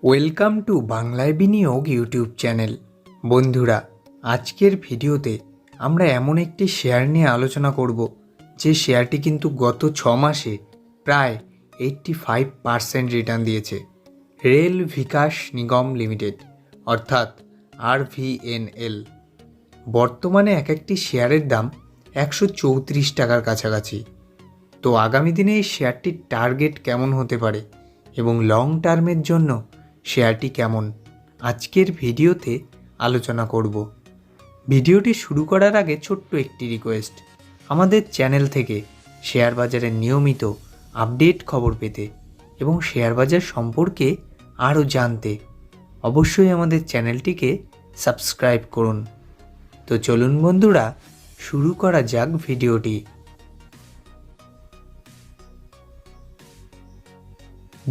Welcome to বাংলায় বিনিয়োগ YouTube channel. বন্ধুরা, আজকের ভিডিওতে আমরা এমন একটি শেয়ার নিয়ে আলোচনা করব যে শেয়ারটি কিন্তু গত 6 মাসে প্রায় 85% রিটার্ন দিয়েছে। রেল বিকাশ নিগম লিমিটেড অর্থাৎ rvnl। বর্তমানে এক একটি শেয়ারের দাম 134 টাকার কাছাকাছি। তো আগামী দিনে এই শেয়ারটির টার্গেট কেমন হতে পারে এবং লং টার্মের জন্য শেয়ারটি কেমন, আজকের ভিডিওতে আলোচনা করব। ভিডিওটি শুরু করার আগে ছোট্ট একটি রিকোয়েস্ট, আমাদের চ্যানেল থেকে শেয়ার বাজারের নিয়মিত আপডেট খবর পেতে এবং শেয়ার বাজার সম্পর্কে আরও জানতে অবশ্যই আমাদের চ্যানেলটিকে সাবস্ক্রাইব করুন। তো চলুন বন্ধুরা, শুরু করা যাক ভিডিওটি।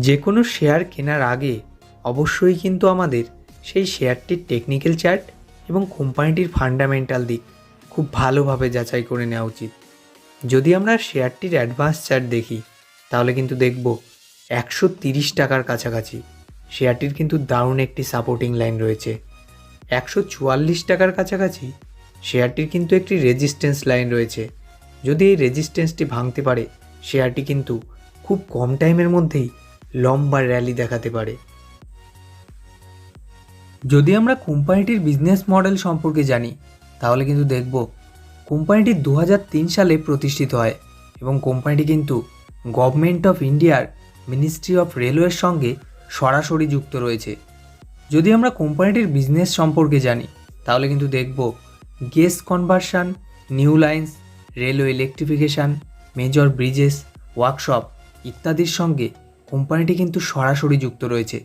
যে কোনো শেয়ার কেনার আগে অবশ্যই কিন্তু আমাদের সেই শেয়ারটির টেকনিক্যাল চার্ট এবং কোম্পানিটির ফান্ডামেন্টাল দিক খুব ভালোভাবে যাচাই করে নেওয়া উচিত। যদি আমরা শেয়ারটির অ্যাডভান্স চার্ট দেখি তাহলে কিন্তু দেখব 130 টাকার কাছাকাছি শেয়ারটির কিন্তু দারুণ একটি সাপোর্টিং লাইন রয়েছে। 144 টাকার কাছাকাছি শেয়ারটির কিন্তু একটি রেজিস্ট্যান্স লাইন রয়েছে। যদি এই রেজিস্ট্যান্সটি ভাঙতে পারে শেয়ারটি কিন্তু খুব কম টাইমের মধ্যেই লম্বা র্যালি দেখাতে পারে। যদি আমরা কোম্পানিটির বিজনেস মডেল সম্পর্কে জানি তাহলে কিন্তু দেখব কোম্পানিটি 2003 সালে প্রতিষ্ঠিত হয় এবং কোম্পানিটি কিন্তু গভর্নমেন্ট অফ ইন্ডিয়ার মিনিস্ট্রি অফ রেলওয়ের সঙ্গে সরাসরি যুক্ত রয়েছে। যদি আমরা কোম্পানিটির বিজনেস সম্পর্কে জানি তাহলে কিন্তু দেখব gas conversion, new lines, railway electrification, major bridges, workshop ইত্যাদির সঙ্গে কোম্পানিটি কিন্তু সরাসরি যুক্ত রয়েছে,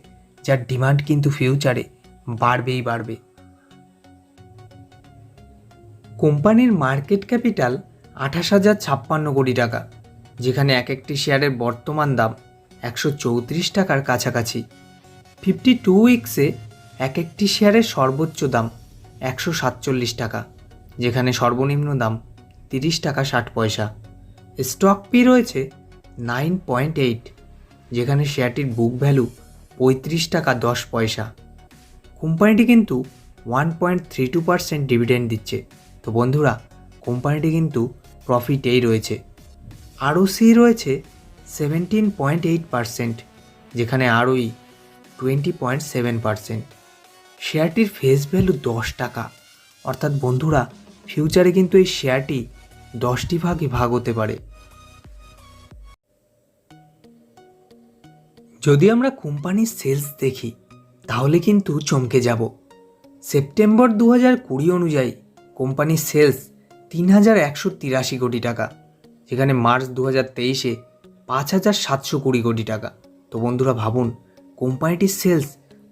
যার ডিমান্ড কিন্তু ফিউচারে বাড়বেই বাড়বে। কোম্পানির মার্কেট ক্যাপিটাল 28,056 কোটি টাকা, যেখানে এক একটি শেয়ারের বর্তমান দাম 134 টাকার কাছাকাছি। 52 উইক্সে এক একটি শেয়ারের সর্বোচ্চ দাম 147 টাকা, যেখানে সর্বনিম্ন দাম 30 টাকা 60 পয়সা। স্টক পি রয়েছে 9.8, যেখানে শেয়ারটির বুক ভ্যালু 35 টাকা 10 পয়সা। কোম্পানিটি কিন্তু 1.32% ডিভিডেন্ড দিচ্ছে। তো বন্ধুরা, কোম্পানিটি কিন্তু প্রফিটেই রয়েছে। আরওসি রয়েছে 17.8%, যেখানে আরওই 20.7%। শেয়ারটির ফেস ভ্যালু 10 টাকা, অর্থাৎ বন্ধুরা ফিউচারে কিন্তু এই শেয়ারটি 10টি ভাগে ভাগ হতে পারে। যদি আমরা কোম্পানির সেলস দেখি তাহলে কিন্তু চমকে যাব। সেপ্টেম্বর 2020 অনুযায়ী কোম্পানির সেলস 3,183 কোটি টাকা, যেখানে মার্চ 2023-এ 5,720 কোটি টাকা। তো বন্ধুরা ভাবুন কোম্পানিটির সেলস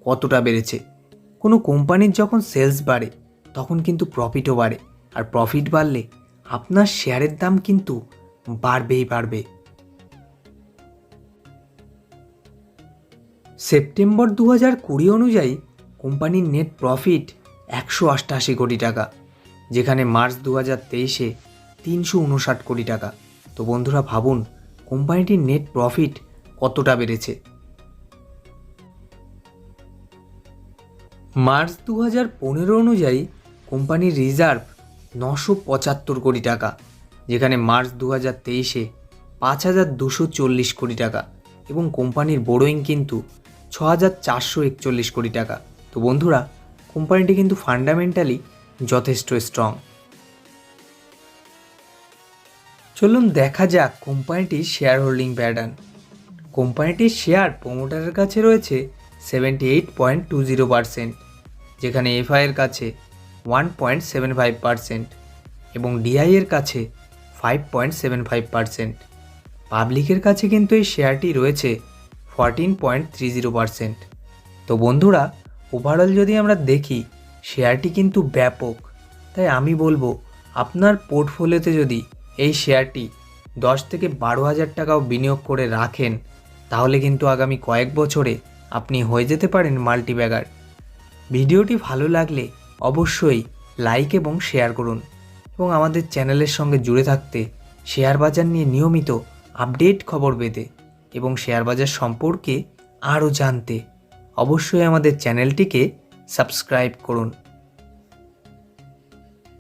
কতটা বেড়েছে। কোনো কোম্পানির যখন সেলস বাড়ে তখন কিন্তু প্রফিটও বাড়ে, আর প্রফিট বাড়লে আপনার শেয়ারের দাম কিন্তু বাড়বেই বাড়বে। সেপ্টেম্বর 2020 অনুযায়ী কোম্পানির নেট প্রফিট 188 কোটি টাকা, যেখানে মার্চ 2023-এ 359 কোটি টাকা। তো বন্ধুরা ভাবুন কোম্পানিটির নেট প্রফিট কতটা বেড়েছে। মার্চ 2015 অনুযায়ী কোম্পানির রিজার্ভ 975 কোটি টাকা, যেখানে মার্চ 2023-এ 5,240 কোটি টাকা, এবং কোম্পানির বোরোয়িং কিন্তু 6,441 কোটি টাকা। তো বন্ধুরা কোম্পানিটি কিন্তু ফান্ডামেন্টালি যথেষ্ট স্ট্রং। চলুন দেখা যাক কোম্পানিটির শেয়ার হোল্ডিং প্যাটার্ন। কোম্পানিটির শেয়ার প্রমোটারের কাছে রয়েছে 78.20%, যেখানে এফআইয়ের কাছে 1.75% এবং ডিআইয়ের কাছে 5.75%। পাবলিকের কাছে কিন্তু এই শেয়ারটি রয়েছে 14.30%। তো বন্ধুরা ওভারঅল যদি আমরা দেখি শেয়ারটি কিন্তু ব্যাপক, তাই আমি বলবো আপনার পোর্টফোলিওতে যদি এই শেয়ারটি 10 থেকে 12,000 টাকাও বিনিয়োগ করে রাখেন তাহলে কিন্তু আগামী কয়েক বছরে আপনি হয়ে যেতে পারেন মাল্টিব্যাগার। ভিডিওটি ভালো লাগলে অবশ্যই লাইক এবং শেয়ার করুন এবং আমাদের চ্যানেলের সঙ্গে জুড়ে থাকতে, শেয়ার বাজার নিয়ে নিয়মিত আপডেট খবর পেতে এবং শেয়ার বাজার সম্পর্কে আরও জানতে অবশ্যই আমাদের চ্যানেলটিকে সাবস্ক্রাইব করুন।